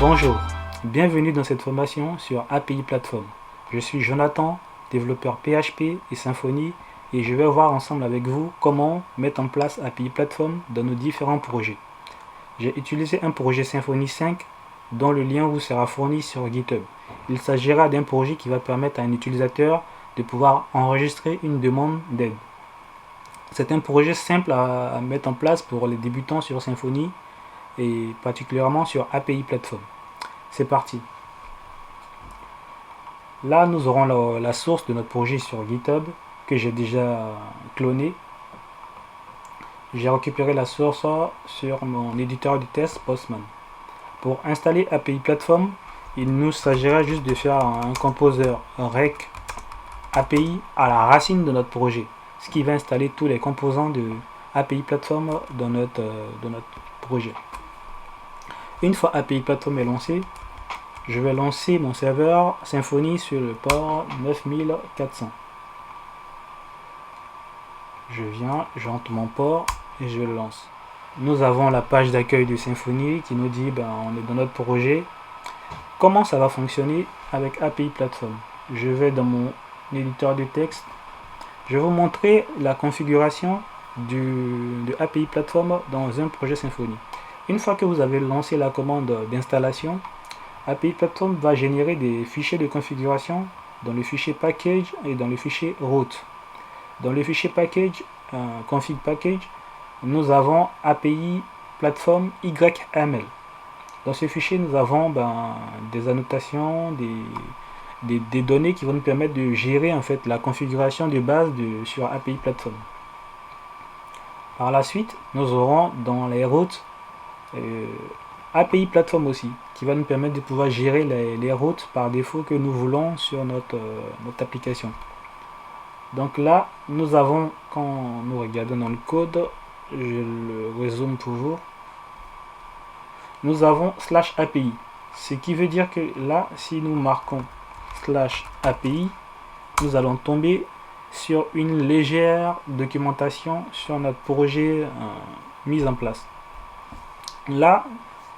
Bonjour, bienvenue dans cette formation sur API Platform. Je suis Jonathan, développeur PHP et Symfony et je vais voir ensemble avec vous comment mettre en place API Platform dans nos différents projets. J'ai utilisé un projet Symfony 5 dont le lien vous sera fourni sur GitHub. Il s'agira d'un projet qui va permettre à un utilisateur de pouvoir enregistrer une demande d'aide. C'est un projet simple à mettre en place pour les débutants sur Symfony et particulièrement sur API Platform. C'est parti. Là, nous aurons la source de notre projet sur GitHub que j'ai déjà cloné. J'ai récupéré la source sur mon éditeur de test Postman. Pour installer API Platform, il nous s'agira juste de faire un composer rec API à la racine de notre projet, ce qui va installer tous les composants de API Platform dans notre projet. Une fois API Platform est lancé, je vais lancer mon serveur Symfony sur le port 9400. Je rentre mon port et je le lance. Nous avons la page d'accueil de Symfony qui nous dit on est dans notre projet. Comment ça va fonctionner avec API Platform? Je vais dans mon éditeur de texte. Je vais vous montrer la configuration de API Platform dans un projet Symfony. Une fois que vous avez lancé la commande d'installation, API Platform va générer des fichiers de configuration dans le fichier package et dans le fichier root. Dans le fichier package, config package, nous avons API Platform YAML. Dans ce fichier, nous avons des annotations, des données qui vont nous permettre de gérer en fait la configuration de base sur API Platform. Par la suite, nous aurons dans les routes API Platform aussi, qui va nous permettre de pouvoir gérer les routes par défaut que nous voulons sur notre application. Donc là, nous avons, quand nous regardons dans le code, je le résume toujours, nous avons /API, ce qui veut dire que là, si nous marquons /API, nous allons tomber sur une légère documentation sur notre projet mis en place. Là,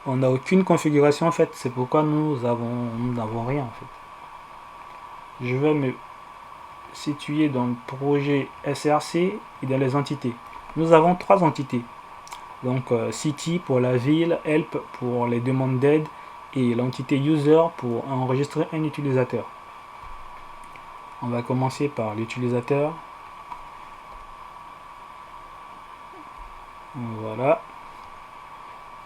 on n'a aucune configuration en fait, c'est pourquoi nous n'avons rien en fait. Je vais me situer dans le projet SRC et dans les entités. Nous avons 3 entités. Donc City pour la ville, Help pour les demandes d'aide et l'entité User pour enregistrer un utilisateur. On va commencer par l'utilisateur. Voilà.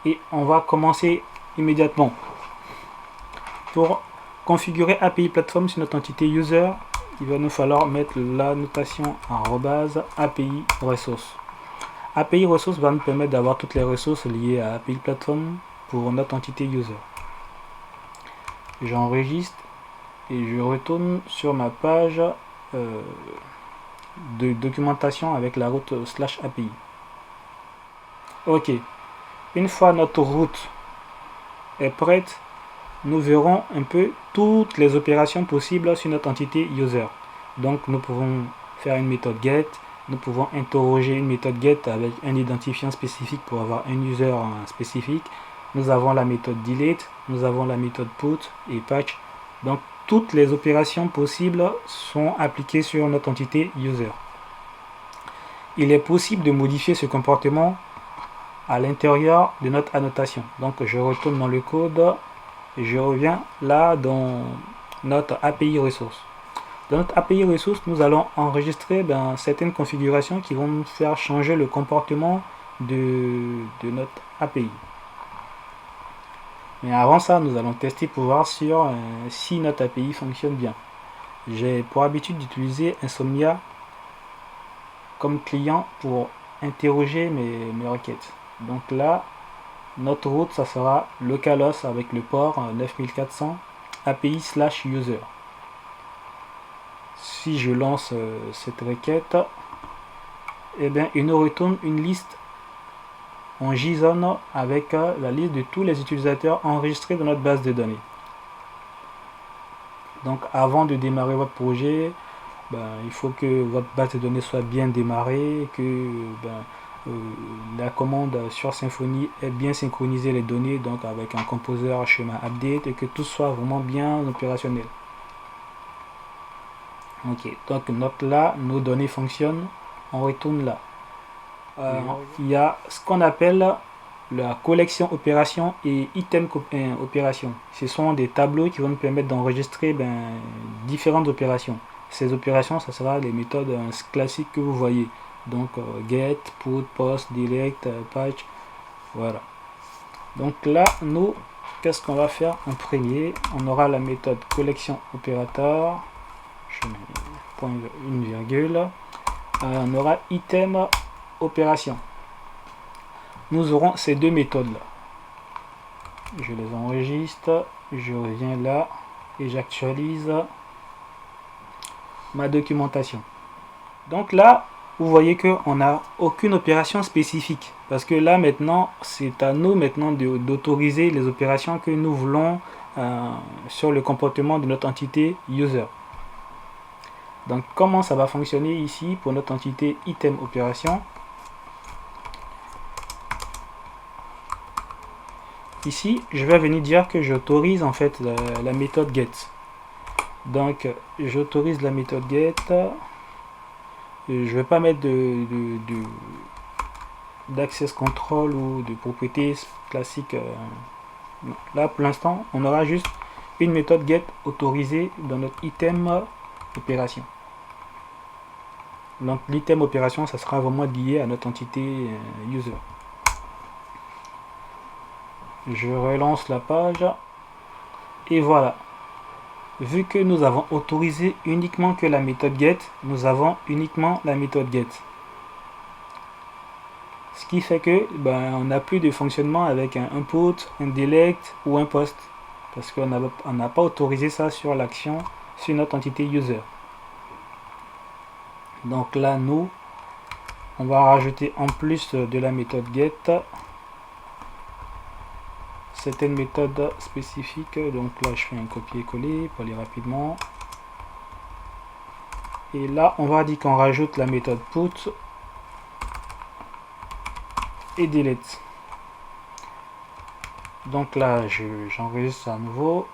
Et on va commencer immédiatement. Pour configurer API Platform sur notre entité User, il va nous falloir mettre la notation @API Resource. API Resource va nous permettre d'avoir toutes les ressources liées à API Platform pour notre entité User. J'enregistre et je retourne sur ma page de documentation avec la route /API. Ok. Une fois notre route est prête, nous verrons un peu toutes les opérations possibles sur notre entité user. Donc nous pouvons faire une méthode get, nous pouvons interroger une méthode get avec un identifiant spécifique pour avoir un user spécifique. Nous avons la méthode delete, nous avons la méthode put et patch. Donc toutes les opérations possibles sont appliquées sur notre entité user. Il est possible de modifier ce comportement à l'intérieur de notre annotation. Donc je retourne dans le code et je reviens là dans notre API Ressource. Dans notre API Ressource, nous allons enregistrer certaines configurations qui vont nous faire changer le comportement de notre API. Mais avant ça, nous allons tester pour voir si notre API fonctionne bien. J'ai pour habitude d'utiliser Insomnia comme client pour interroger mes requêtes. Donc là, notre route, ça sera localhost avec le port 9400 API/user. Si je lance cette requête, il nous retourne une liste en JSON avec la liste de tous les utilisateurs enregistrés dans notre base de données. Donc avant de démarrer votre projet, il faut que votre base de données soit bien démarrée, que la commande sur Symfony est bien synchroniser les données, donc avec un composer schéma update, et que tout soit vraiment bien opérationnel. Ok, donc note là, nos données fonctionnent, on retourne là. Il y a ce qu'on appelle la collection opération et item opération. Ce sont des tableaux qui vont nous permettre d'enregistrer différentes opérations. Ces opérations, ça sera les méthodes classiques que vous voyez. Donc get, put, post, delete, patch, voilà. Donc là, nous, qu'est-ce qu'on va faire en premier? On aura la méthode collection opérateur, je mets point, une virgule. On aura item opération. Nous aurons ces deux méthodes là. Je les enregistre, je reviens là et j'actualise ma documentation. Donc là, vous voyez qu'on n'a aucune opération spécifique, parce que là maintenant, c'est à nous maintenant d'autoriser les opérations que nous voulons sur le comportement de notre entité user. Donc comment ça va fonctionner ici pour notre entité item opération? Ici, je vais venir dire que j'autorise en fait la méthode get. Donc, j'autorise la méthode get. Je ne vais pas mettre d'access control ou de propriétés classiques. Là, pour l'instant, on aura juste une méthode get autorisée dans notre item opération. Donc, l'item opération, ça sera vraiment lié à notre entité user. Je relance la page et voilà. Vu que nous avons autorisé uniquement que la méthode get, nous avons uniquement la méthode get. Ce qui fait que on n'a plus de fonctionnement avec un input, un delete ou un post, parce qu'on n'a pas autorisé ça sur l'action sur notre entité user. Donc là, nous, on va rajouter en plus de la méthode get certaines méthodes spécifiques. Donc là, je fais un copier-coller pour aller rapidement. Et là, on va dire qu'on rajoute la méthode put et delete. Donc là, j'enregistre à nouveau.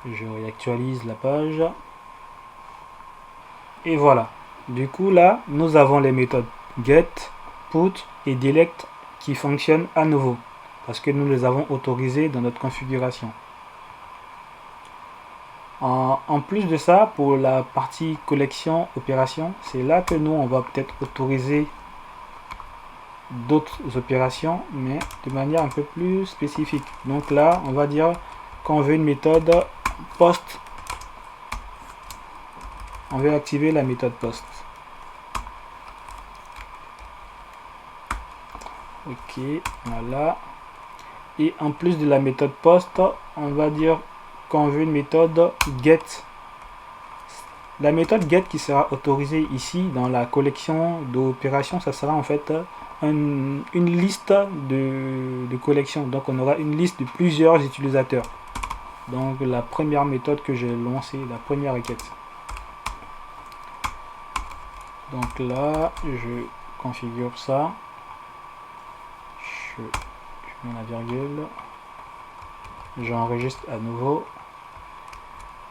Je réactualise la page. Et voilà. Du coup, là, nous avons les méthodes get, put et delete qui fonctionnent à nouveau, parce que nous les avons autorisés dans notre configuration. En plus de ça, pour la partie collection opération, c'est là que nous on va peut-être autoriser d'autres opérations, mais de manière un peu plus spécifique. Donc là, on va dire qu'on veut une méthode post. On veut activer la méthode post. Ok, voilà. Et en plus de la méthode post, on va dire qu'on veut une méthode get. La méthode get qui sera autorisée ici dans la collection d'opérations, ça sera en fait une liste de collections. Donc on aura une liste de plusieurs utilisateurs. Donc la première méthode que j'ai lancée, la première requête. Donc là, je configure ça. Je mets la virgule. J'enregistre à nouveau.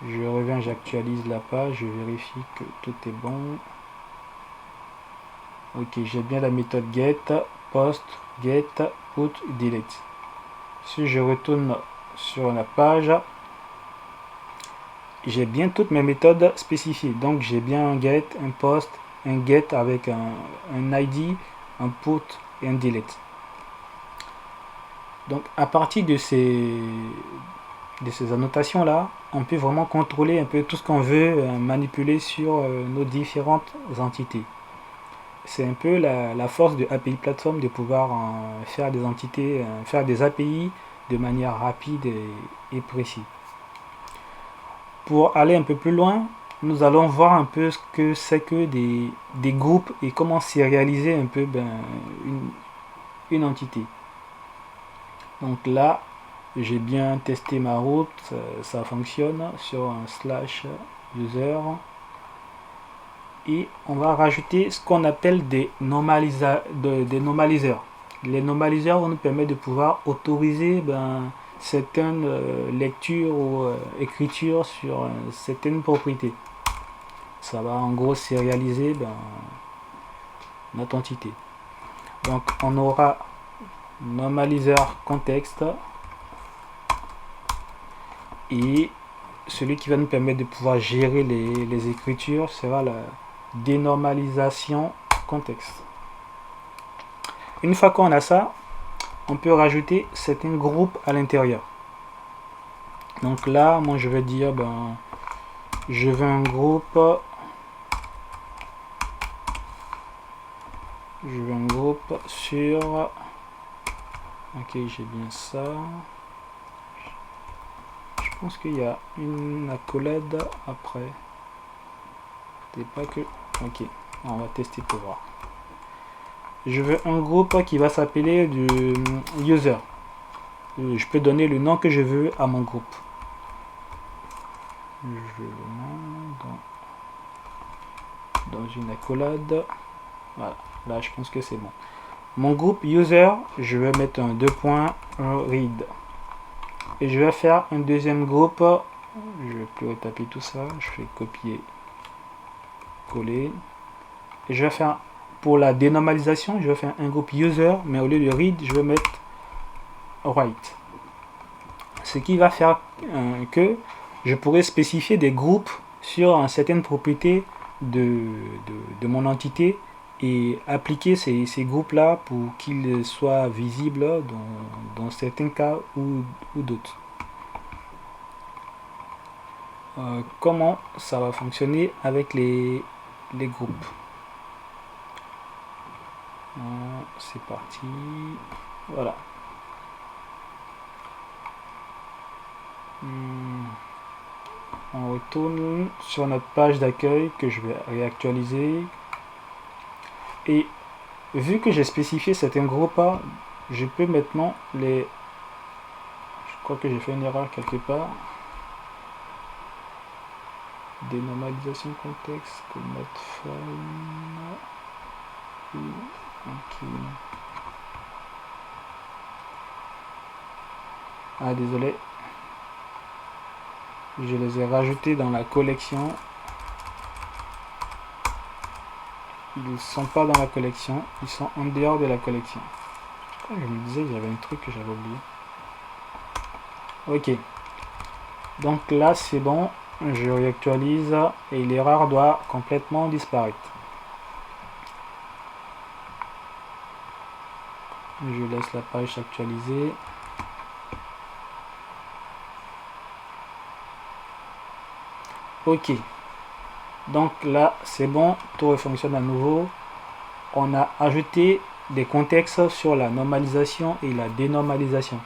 Je reviens, j'actualise la page, je vérifie que tout est bon. Ok, j'ai bien la méthode get, post, get, put, delete. Si je retourne sur la page, j'ai bien toutes mes méthodes spécifiées. Donc j'ai bien un get, un post, un get avec un ID, un put et un delete. Donc à partir de ces annotations là, on peut vraiment contrôler un peu tout ce qu'on veut manipuler sur nos différentes entités. C'est un peu la force de API Platform de pouvoir faire des entités, faire des API de manière rapide et précise. Pour aller un peu plus loin, nous allons voir un peu ce que c'est que des groupes et comment sérialiser un peu une entité. Donc là, j'ai bien testé ma route, ça fonctionne sur un /user. Et on va rajouter ce qu'on appelle des normaliseurs. Les normaliseurs vont nous permettre de pouvoir autoriser certaines lectures ou écritures sur certaines propriétés. Ça va en gros sérialiser notre entité. Donc on aura normaliseur contexte et celui qui va nous permettre de pouvoir gérer les écritures sera la dénormalisation contexte. Une fois qu'on a ça, on peut rajouter certains groupes à l'intérieur. Donc là, moi je vais dire, je veux un groupe, sur, ok, j'ai bien ça. Je pense qu'il y a une accolade après. C'est pas que, ok, on va tester pour voir. Je veux un groupe qui va s'appeler du user. Je peux donner le nom que je veux à mon groupe. Je le mets dans une accolade. Voilà, là je pense que c'est bon. Mon groupe user, je vais mettre un 2.1 read. Et je vais faire un deuxième groupe. Je vais plus retaper tout ça. Je fais copier, coller. Et je vais faire, pour la dénormalisation, je vais faire un groupe user, mais au lieu de read, je vais mettre write. Ce qui va faire que je pourrais spécifier des groupes sur certaines propriétés de mon entité et appliquer ces groupes-là pour qu'ils soient visibles dans certains cas ou d'autres. Comment ça va fonctionner avec les groupes? C'est parti. Voilà. On retourne sur notre page d'accueil que je vais réactualiser. Et vu que j'ai spécifié certains groupes, je peux maintenant les... Je crois que j'ai fait une erreur quelque part. Dénormalisation contexte, commit file. Ok. Ah, désolé. Je les ai rajoutés dans la collection. Ils ne sont pas dans la collection, ils sont en dehors de la collection. Je me disais qu'il y avait un truc que j'avais oublié. Ok. Donc là, c'est bon. Je réactualise et l'erreur doit complètement disparaître. Je laisse la page s'actualiser. Ok. Donc là, c'est bon. Tout fonctionne à nouveau. On a ajouté des contextes sur la normalisation et la dénormalisation.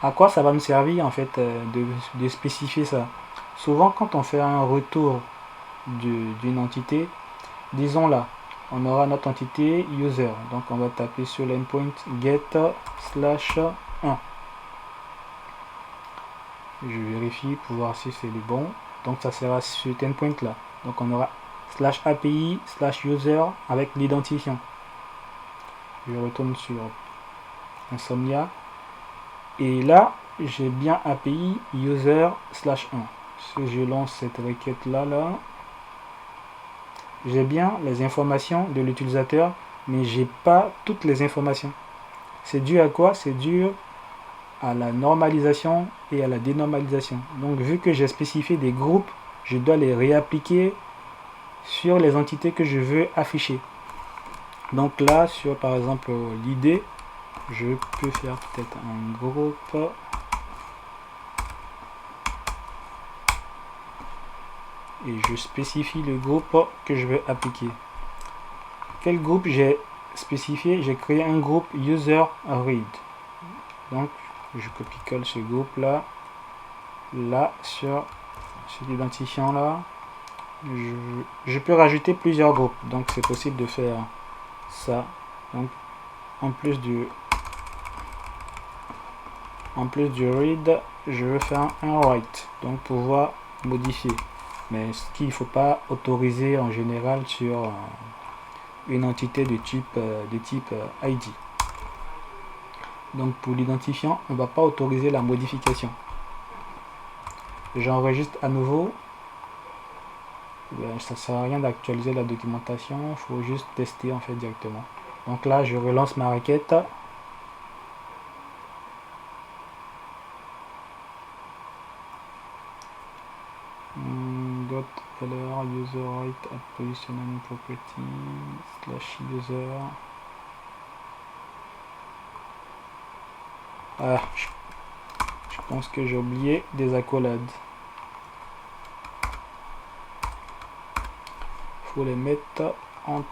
À quoi ça va me servir en fait de spécifier ça? Souvent quand on fait un retour d'une entité, disons là, on aura notre entité user. Donc on va taper sur l'endpoint get /1. Je vérifie pour voir si c'est le bon. Donc ça sera sur cet endpoint là. Donc on aura /API /user avec l'identifiant. Je retourne sur Insomnia. Et là, j'ai bien API user /1. Si je lance cette requête là, j'ai bien les informations de l'utilisateur, mais j'ai pas toutes les informations. C'est dû à quoi? C'est dû à la normalisation et à la dénormalisation. Donc vu que j'ai spécifié des groupes, je dois les réappliquer sur les entités que je veux afficher. Donc là, sur par exemple l'idée, je peux faire peut-être un groupe et je spécifie le groupe que je veux appliquer. Quel groupe j'ai spécifié? J'ai créé un groupe user read. Donc je copie-colle ce groupe là sur cet identifiant là. Je peux rajouter plusieurs groupes, donc c'est possible de faire ça. Donc en plus du read, je veux faire un write, donc pouvoir modifier, mais ce qu'il ne faut pas autoriser en général sur une entité de type ID. Donc pour l'identifiant, on ne va pas autoriser la modification. J'enregistre à nouveau. Ça ne sert à rien d'actualiser la documentation, il faut juste tester en fait directement. Donc là, je relance ma requête. Got color user right at positioning property / user. Ah, je pense que j'ai oublié des accolades. Faut les mettre entre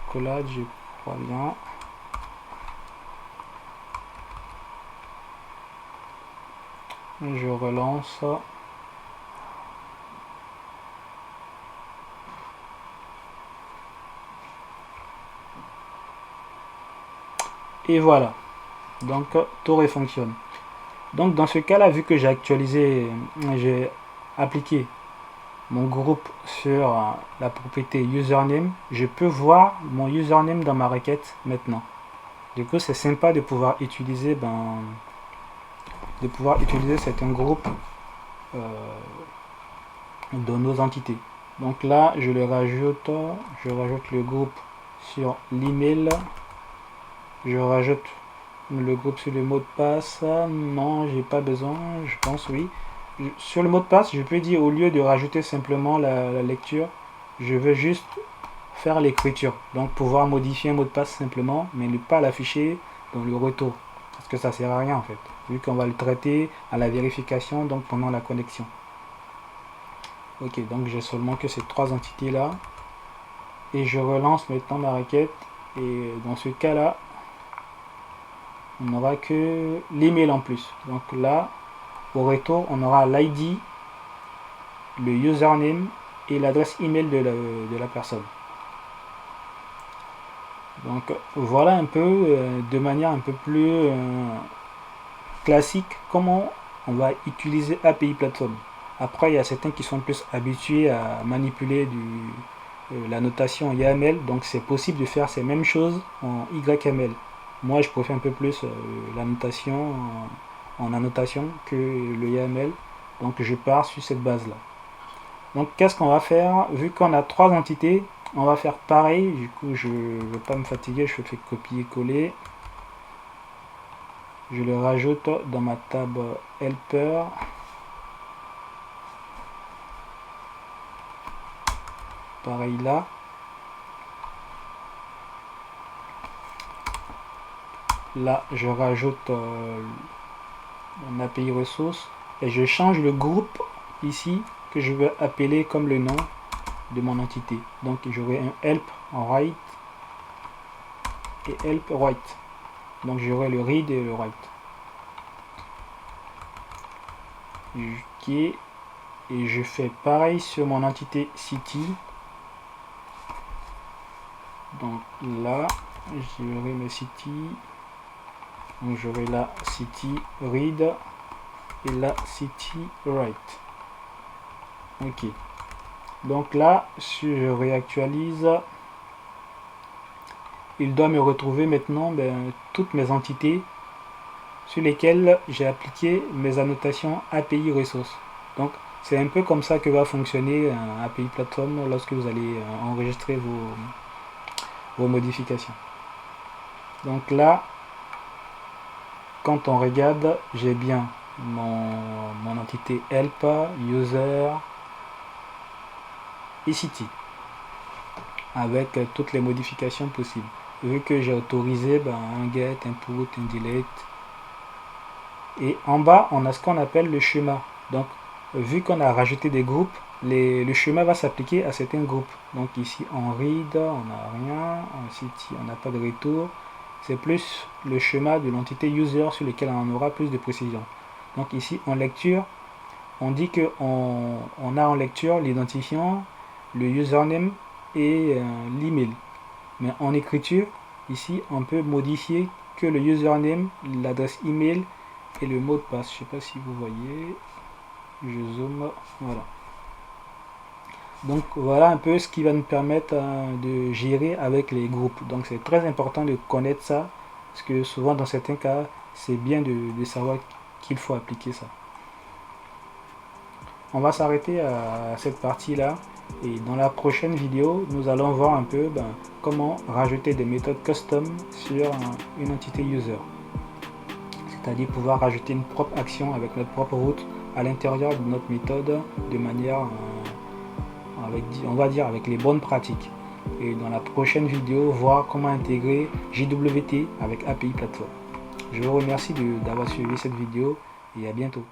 accolades, je crois bien. Je relance. Et voilà. Donc tout refonctionne. Donc dans ce cas là, vu que j'ai actualisé, j'ai appliqué mon groupe sur la propriété username, je peux voir mon username dans ma requête maintenant. Du coup c'est sympa de pouvoir utiliser certains groupes dans nos entités. Donc là je rajoute le groupe sur l'email, je rajoute le groupe sur le mot de passe. Non, j'ai pas besoin, je pense oui. Sur le mot de passe, je peux dire, au lieu de rajouter simplement la lecture, je veux juste faire l'écriture. Donc pouvoir modifier un mot de passe simplement, mais ne pas l'afficher dans le retour. Parce que ça sert à rien en fait. Vu qu'on va le traiter à la vérification, donc pendant la connexion. Ok, donc j'ai seulement que ces trois entités là. Et je relance maintenant ma requête. Et dans ce cas là, on n'aura que l'email en plus. Donc là, au retour, on aura l'ID, le username et l'adresse email de la personne. Donc voilà un peu, de manière un peu plus classique, comment on va utiliser API Platform. Après, il y a certains qui sont plus habitués à manipuler la notation YAML, donc c'est possible de faire ces mêmes choses en YAML. Moi, je préfère un peu plus la notation en annotation que le YAML, donc je pars sur cette base-là. Donc, qu'est-ce qu'on va faire? Vu qu'on a trois entités, on va faire pareil. Du coup, je ne veux pas me fatiguer, je fais copier-coller. Je le rajoute dans ma table helper. Pareil là. Là, je rajoute mon API ressources et je change le groupe ici que je veux appeler comme le nom de mon entité. Donc, j'aurai un help en write et help write. Donc, j'aurai le read et le write. Ok. Et je fais pareil sur mon entité city. Donc là, j'aurai mes city. Donc j'aurai la city read et la city write. Ok. Donc là, si je réactualise, il doit me retrouver maintenant toutes mes entités sur lesquelles j'ai appliqué mes annotations API ressources. Donc c'est un peu comme ça que va fonctionner un API Platform lorsque vous allez enregistrer vos modifications. Donc là, quand on regarde, j'ai bien mon entité help, user et city avec toutes les modifications possibles. Vu que j'ai autorisé un get, input, un delete. Et en bas, on a ce qu'on appelle le schéma. Donc, vu qu'on a rajouté des groupes, le schéma va s'appliquer à certains groupes. Donc ici, en read, on n'a rien. En city, on n'a pas de retour. C'est plus le schéma de l'entité user sur lequel on aura plus de précision. Donc ici, en lecture, on dit qu'on a en lecture l'identifiant, le username et l'email. Mais en écriture, ici, on peut modifier que le username, l'adresse email et le mot de passe. Je ne sais pas si vous voyez. Je zoome. Voilà. Donc voilà un peu ce qui va nous permettre de gérer avec les groupes. Donc c'est très important de connaître ça. Parce que souvent dans certains cas, c'est bien de savoir qu'il faut appliquer ça. On va s'arrêter à cette partie-là. Et dans la prochaine vidéo, nous allons voir un peu comment rajouter des méthodes custom sur une entité user. C'est-à-dire pouvoir rajouter une propre action avec notre propre route à l'intérieur de notre méthode de manière, on va dire, avec les bonnes pratiques. Et dans la prochaine vidéo, voir comment intégrer JWT avec API Platform. Je vous remercie d'avoir suivi cette vidéo et à bientôt.